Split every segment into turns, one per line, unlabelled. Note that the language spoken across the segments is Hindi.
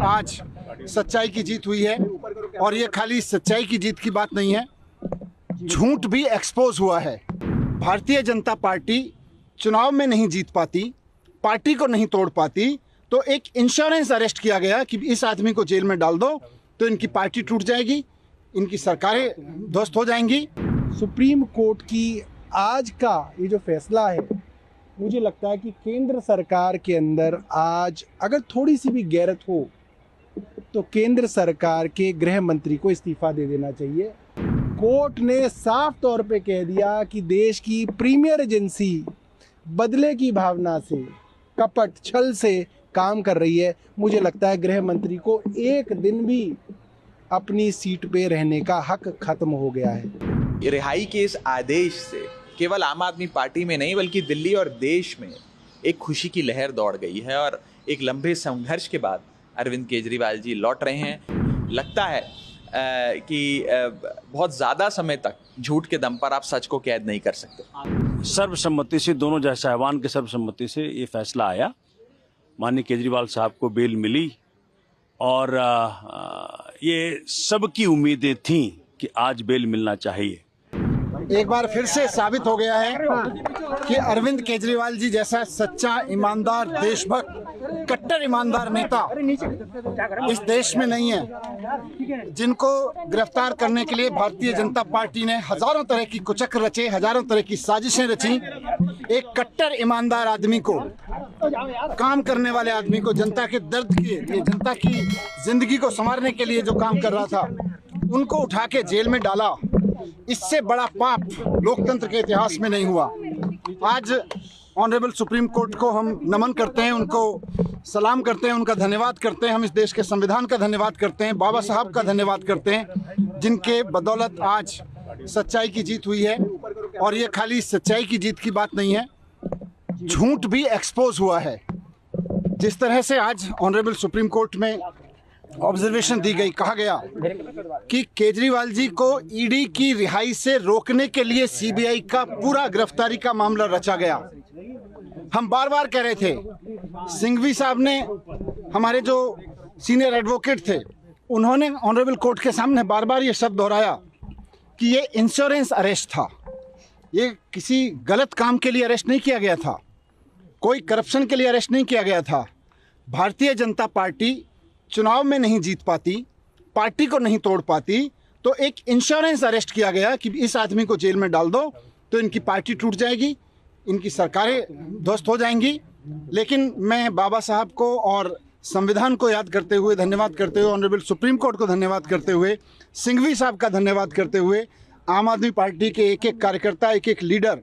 आज सच्चाई की जीत हुई है। और ये खाली सच्चाई की जीत की बात नहीं है, झूठ भी एक्सपोज हुआ है। भारतीय जनता पार्टी चुनाव में नहीं जीत पाती, पार्टी को नहीं तोड़ पाती, तो एक इंश्योरेंस अरेस्ट किया गया कि इस आदमी को जेल में डाल दो तो इनकी पार्टी टूट जाएगी, इनकी सरकारें ध्वस्त हो जाएंगी।
सुप्रीम कोर्ट की आज का ये जो फैसला है, मुझे लगता है कि केंद्र सरकार के अंदर आज अगर थोड़ी सी भी गैरत हो तो केंद्र सरकार के गृह मंत्री को इस्तीफा दे देना चाहिए। कोर्ट ने साफ तौर पे कह दिया कि देश की प्रीमियर एजेंसी बदले की भावना से, कपट छल से काम कर रही है। मुझे लगता है गृह मंत्री को एक दिन भी अपनी सीट पे रहने का हक खत्म हो गया है।
रिहाई के इस आदेश से केवल आम आदमी पार्टी में नहीं बल्कि दिल्ली और देश में एक खुशी की लहर दौड़ गई है और एक लंबे संघर्ष के बाद अरविंद केजरीवाल जी लौट रहे हैं। लगता है कि बहुत ज़्यादा समय तक झूठ के दम पर आप सच को कैद नहीं कर सकते।
सर्वसम्मति से, दोनों जज साहिबान के सर्वसम्मति से ये फैसला आया, माननीय केजरीवाल साहब को बेल मिली और ये सबकी उम्मीदें थीं कि आज बेल मिलना चाहिए।
एक बार फिर से साबित हो गया है कि अरविंद केजरीवाल जी जैसा सच्चा, ईमानदार, देशभक्त, कट्टर ईमानदार नेता इस देश में नहीं है। जिनको गिरफ्तार करने के लिए भारतीय जनता पार्टी ने हजारों तरह की कुचक्र रचे, हजारों तरह की साजिशें रची, एक कट्टर ईमानदार आदमी को, काम करने वाले आदमी को, जनता के दर्द के लिए, जनता की जिंदगी को संवारने के लिए जो काम कर रहा था, उनको उठा के जेल में डाला। इससे बड़ा पाप लोकतंत्र के इतिहास में नहीं हुआ। आज ऑनरेबल सुप्रीम कोर्ट को हम नमन करते हैं, उनको सलाम करते हैं, उनका धन्यवाद करते हैं। हम इस देश के संविधान का धन्यवाद करते हैं, बाबा साहब का धन्यवाद करते हैं, जिनके बदौलत आज सच्चाई की जीत हुई है। और ये खाली सच्चाई की जीत की बात नहीं है, झूठ भी एक्सपोज हुआ है। जिस तरह से आज ऑनरेबल सुप्रीम कोर्ट में ऑब्जर्वेशन दी गई, कहा गया कि केजरीवाल जी को ईडी की रिहाई से रोकने के लिए सीबीआई का पूरा गिरफ्तारी का मामला रचा गया। हम बार बार कह रहे थे, सिंघवी साहब ने, हमारे जो सीनियर एडवोकेट थे, उन्होंने ऑनरेबल कोर्ट के सामने बार बार ये शब्द दोहराया कि ये इंश्योरेंस अरेस्ट था, ये किसी गलत काम के लिए अरेस्ट नहीं किया गया था, कोई करप्शन के लिए अरेस्ट नहीं किया गया था। भारतीय जनता पार्टी चुनाव में नहीं जीत पाती, पार्टी को नहीं तोड़ पाती, तो एक इंश्योरेंस अरेस्ट किया गया कि इस आदमी को जेल में डाल दो तो इनकी पार्टी टूट जाएगी, इनकी सरकारें ध्वस्त हो जाएंगी। लेकिन मैं बाबा साहब को और संविधान को याद करते हुए, धन्यवाद करते हुए, ऑनरेबल सुप्रीम कोर्ट को धन्यवाद करते हुए, सिंघवी साहब का धन्यवाद करते हुए, आम आदमी पार्टी के एक एक कार्यकर्ता, एक एक लीडर,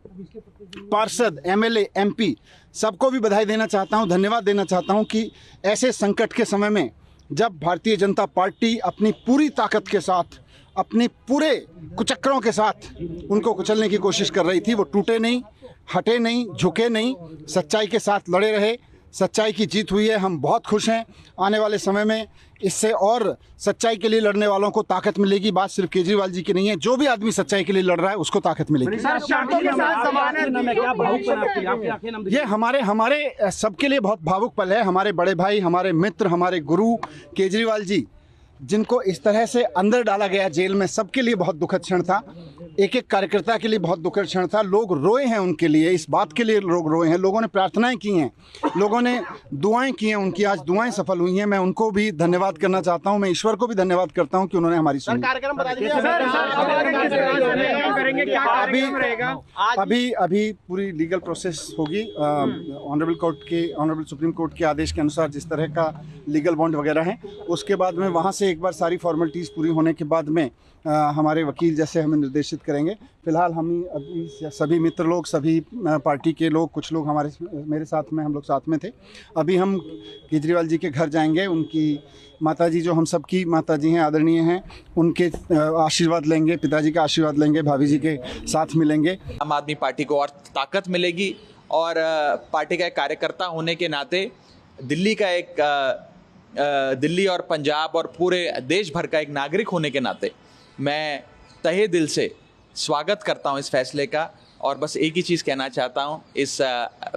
पार्षद, एमएलए, एमपी, सबको भी बधाई देना चाहता हूं, धन्यवाद देना चाहता हूं कि ऐसे संकट के समय में जब भारतीय जनता पार्टी अपनी पूरी ताकत के साथ, अपने पूरे कुचक्रों के साथ उनको कुचलने की कोशिश कर रही थी, वो टूटे नहीं, हटे नहीं, झुके नहीं, सच्चाई के साथ लड़े रहे। सच्चाई की जीत हुई है, हम बहुत खुश हैं। आने वाले समय में इससे और सच्चाई के लिए लड़ने वालों को ताकत मिलेगी। बात सिर्फ केजरीवाल जी की नहीं है, जो भी आदमी सच्चाई के लिए लड़ रहा है उसको ताकत मिलेगी। ये हमारे सबके लिए बहुत भावुक पल है। हमारे बड़े भाई, हमारे मित्र, हमारे गुरु केजरीवाल जी, जिनको इस तरह से अंदर डाला गया जेल में, सबके लिए बहुत दुखद क्षण था। एक एक कार्यकर्ता के लिए बहुत दुखद क्षण था। लोग रोए हैं उनके लिए, इस बात के लिए लोग रोए हैं। लोगों ने प्रार्थनाएं की हैं, लोगों ने दुआएं की हैं, उनकी आज दुआएं सफल हुई हैं। मैं उनको भी धन्यवाद करना चाहता हूं। मैं ईश्वर को भी धन्यवाद करता हूं कि उन्होंने हमारी सुनी। अभी पूरी लीगल प्रोसेस होगी। ऑनरेबल सुप्रीम कोर्ट के आदेश के अनुसार जिस तरह का लीगल बॉन्ड वगैरह है, उसके बाद में वहाँ से एक बार सारी फॉर्मेलिटीज़ पूरी होने के बाद में हमारे वकील जैसे हमें निर्देशित करेंगे। फिलहाल हम अभी सभी मित्र लोग, सभी पार्टी के लोग, कुछ लोग मेरे साथ में, हम लोग साथ में थे। अभी हम केजरीवाल जी के घर जाएंगे, उनकी माताजी, जो हम सबकी माताजी हैं, आदरणीय हैं, उनके आशीर्वाद लेंगे, पिताजी का आशीर्वाद लेंगे, भाभी जी के साथ मिलेंगे।
आम आदमी पार्टी को और ताकत मिलेगी और पार्टी का एक कार्यकर्ता होने के नाते दिल्ली और पंजाब और पूरे देश भर का एक नागरिक होने के नाते मैं तहे दिल से स्वागत करता हूं इस फैसले का। और बस एक ही चीज़ कहना चाहता हूं इस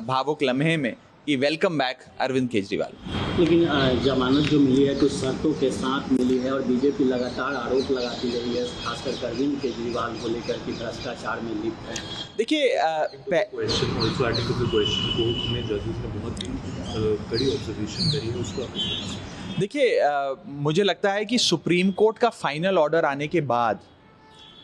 भावुक लम्हे में कि वेलकम बैक अरविंद केजरीवाल।
लेकिन जमानत जो मिली है कुछ शर्तों के साथ मिली है और बीजेपी लगातार आरोप लगाती रही है, खासकर अरविंद केजरीवाल को लेकर कि भ्रष्टाचार में लिप्त है।
देखिए
question also article question court में जजेस ने बहुत कड़ी ऑब्जर्वेशन करी है उसको
देखिए मुझे लगता है कि सुप्रीम कोर्ट का फाइनल ऑर्डर आने के बाद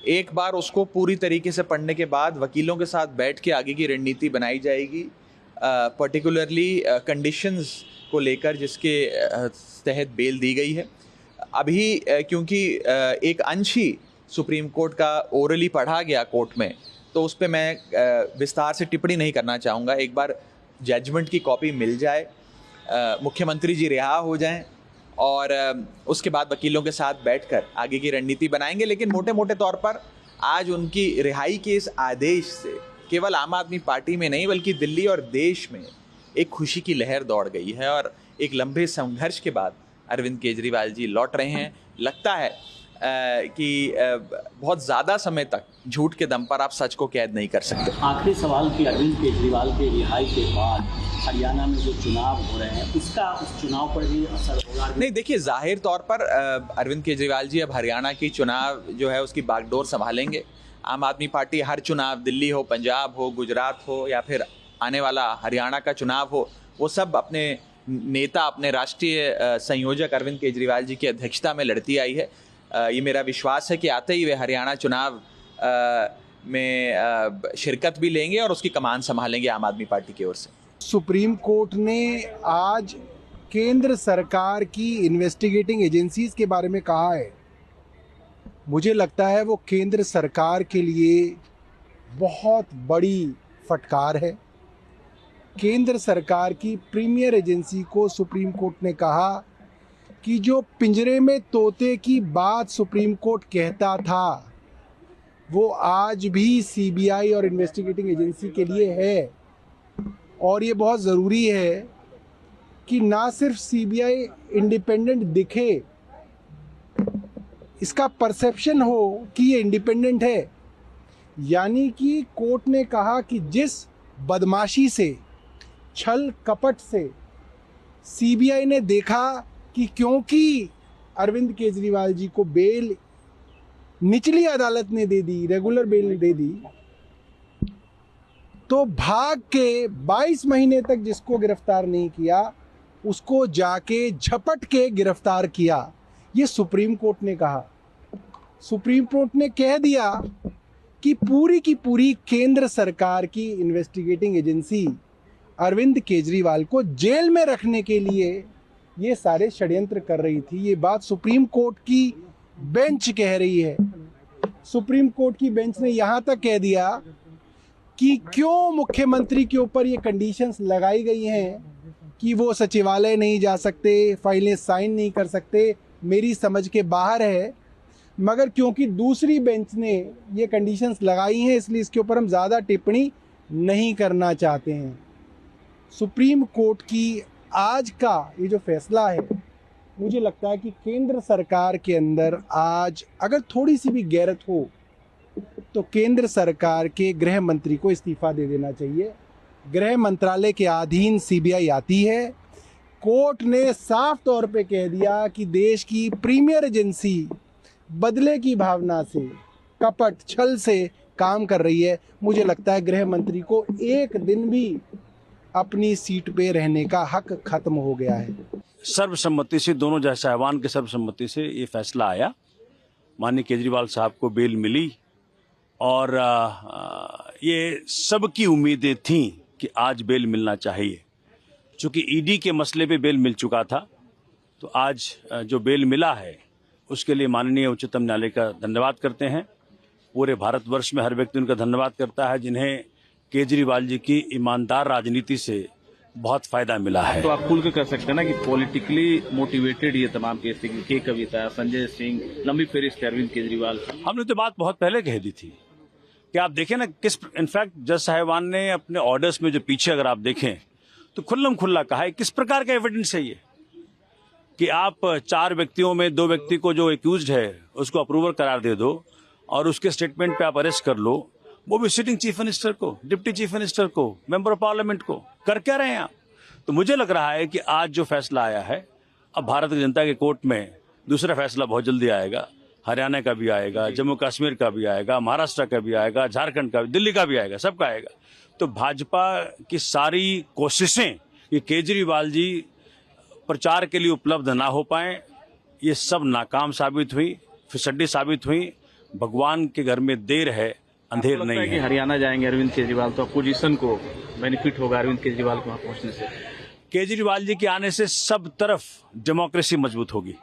एक बार उसको पूरी तरीके से पढ़ने के बाद वकीलों के साथ बैठ के आगे की रणनीति बनाई जाएगी, पर्टिकुलरली कंडीशंस को लेकर जिसके तहत बेल दी गई है। अभी क्योंकि एक अंश ही सुप्रीम कोर्ट का ओरली पढ़ा गया कोर्ट में, तो उस पर मैं विस्तार से टिप्पणी नहीं करना चाहूँगा। एक बार जजमेंट की कॉपी मिल जाए, मुख्यमंत्री जी रिहा हो जाएं और उसके बाद वकीलों के साथ बैठकर आगे की रणनीति बनाएंगे। लेकिन मोटे मोटे तौर पर आज उनकी रिहाई के इस आदेश से केवल आम आदमी पार्टी में नहीं बल्कि दिल्ली और देश में एक खुशी की लहर दौड़ गई है और एक लंबे संघर्ष के बाद अरविंद केजरीवाल जी लौट रहे हैं। लगता है कि बहुत ज़्यादा समय तक झूठ के दम पर आप सच को कैद नहीं कर सकते।
आखिरी सवाल कि अरविंद केजरीवाल के रिहाई के बाद हरियाणा में जो चुनाव हो रहे हैं उसका उस चुनाव पर भी असर होगा?
नहीं, देखिए जाहिर तौर पर अरविंद केजरीवाल जी अब हरियाणा की चुनाव जो है उसकी बागडोर संभालेंगे। आम आदमी पार्टी हर चुनाव, दिल्ली हो, पंजाब हो, गुजरात हो या फिर आने वाला हरियाणा का चुनाव हो, वो सब अपने नेता, अपने राष्ट्रीय संयोजक अरविंद केजरीवाल जी की अध्यक्षता में लड़ती आई है। ये मेरा विश्वास है कि आते ही वे हरियाणा चुनाव में शिरकत भी लेंगे और उसकी कमान संभालेंगे आम आदमी पार्टी की ओर से।
सुप्रीम कोर्ट ने आज केंद्र सरकार की इन्वेस्टिगेटिंग एजेंसीज के बारे में कहा है। मुझे लगता है वो केंद्र सरकार के लिए बहुत बड़ी फटकार है। केंद्र सरकार की प्रीमियर एजेंसी को सुप्रीम कोर्ट ने कहा कि जो पिंजरे में तोते की बात सुप्रीम कोर्ट कहता था वो आज भी सीबीआई और इन्वेस्टिगेटिंग एजेंसी के लिए है। और ये बहुत ज़रूरी है कि ना सिर्फ सीबीआई इंडिपेंडेंट दिखे, इसका परसेप्शन हो कि ये इंडिपेंडेंट है। यानी कि कोर्ट ने कहा कि जिस बदमाशी से, छल कपट से सीबीआई ने देखा कि क्योंकि अरविंद केजरीवाल जी को बेल निचली अदालत ने दे दी, रेगुलर बेल ने दे दी, तो भाग के 22 महीने तक जिसको गिरफ्तार नहीं किया उसको जाके झपट के गिरफ्तार किया। ये सुप्रीम कोर्ट ने कहा। सुप्रीम कोर्ट ने कह दिया कि पूरी की पूरी केंद्र सरकार की इन्वेस्टिगेटिंग एजेंसी अरविंद केजरीवाल को जेल में रखने के लिए ये सारे षड्यंत्र कर रही थी। ये बात सुप्रीम कोर्ट की बेंच कह रही है। सुप्रीम कोर्ट की बेंच ने यहाँ तक कह दिया कि क्यों मुख्यमंत्री के ऊपर ये कंडीशंस लगाई गई हैं कि वो सचिवालय नहीं जा सकते, फाइलें साइन नहीं कर सकते, मेरी समझ के बाहर है। मगर क्योंकि दूसरी बेंच ने ये कंडीशंस लगाई हैं इसलिए इसके ऊपर हम ज़्यादा टिप्पणी नहीं करना चाहते हैं। सुप्रीम कोर्ट की आज का ये जो फैसला है, मुझे लगता है कि केंद्र सरकार के अंदर आज अगर थोड़ी सी भी गैरत हो तो केंद्र सरकार के गृह मंत्री को इस्तीफा दे देना चाहिए। गृह मंत्रालय के अधीन सीबीआई आती है। कोर्ट ने साफ तौर पे कह दिया कि देश की प्रीमियर एजेंसी बदले की भावना से, कपट छल से काम कर रही है। मुझे लगता है गृह मंत्री को एक दिन भी अपनी सीट पे रहने का हक खत्म हो गया है।
सर्वसम्मति से, दोनों जज साहिबान के सर्वसम्मति से ये फैसला आया। माननीय केजरीवाल साहब को बेल मिली और ये सबकी उम्मीदें थीं कि आज बेल मिलना चाहिए। चूँकि ईडी के मसले पे बेल मिल चुका था, तो आज जो बेल मिला है उसके लिए माननीय उच्चतम न्यायालय का धन्यवाद करते हैं। पूरे भारतवर्ष में हर व्यक्ति उनका धन्यवाद करता है जिन्हें केजरीवाल जी की ईमानदार राजनीति से बहुत फायदा मिला है।
तो आप खुल के कर सकते हैं ना कि पॉलिटिकली मोटिवेटेड ये तमाम केस थे, के कविता, संजय सिंह, लंबी फेरिस्त अरविंद केजरीवाल।
हमने तो बात बहुत पहले कह दी थी कि आप देखें ना, किस इनफैक्ट जज साहिबान ने अपने ऑर्डर्स में जो पीछे अगर आप देखें तो खुल्लम खुल्ला कहा है किस प्रकार का एविडेंस है ये कि आप 4 व्यक्तियों में 2 व्यक्ति को जो एक्यूज्ड है उसको अप्रूवर करार दे दो और उसके स्टेटमेंट पे आप अरेस्ट कर लो, वो भी सिटिंग चीफ मिनिस्टर को, डिप्टी चीफ मिनिस्टर को, मेंबर ऑफ पार्लियामेंट को। कर क्या रहे हैं आप? तो मुझे लग रहा है कि आज जो फैसला आया है, अब भारतीय जनता के कोर्ट में दूसरा फैसला बहुत जल्दी आएगा। हरियाणा का भी आएगा, जम्मू कश्मीर का भी आएगा, महाराष्ट्र का भी आएगा, झारखंड का भी, दिल्ली का भी आएगा, सबका आएगा। तो भाजपा की सारी कोशिशें कि केजरीवाल जी प्रचार के लिए उपलब्ध ना हो पाए, ये सब नाकाम साबित हुई, फिसड्डी साबित हुई। भगवान के घर में देर है, अंधेर
लगता
नहीं
है कि
है।
हरियाणा जाएंगे अरविंद केजरीवाल तो अपोजिशन को बेनिफिट होगा अरविंद केजरीवाल को वहां पहुंचने से।
केजरीवाल जी के आने से सब तरफ डेमोक्रेसी मजबूत होगी।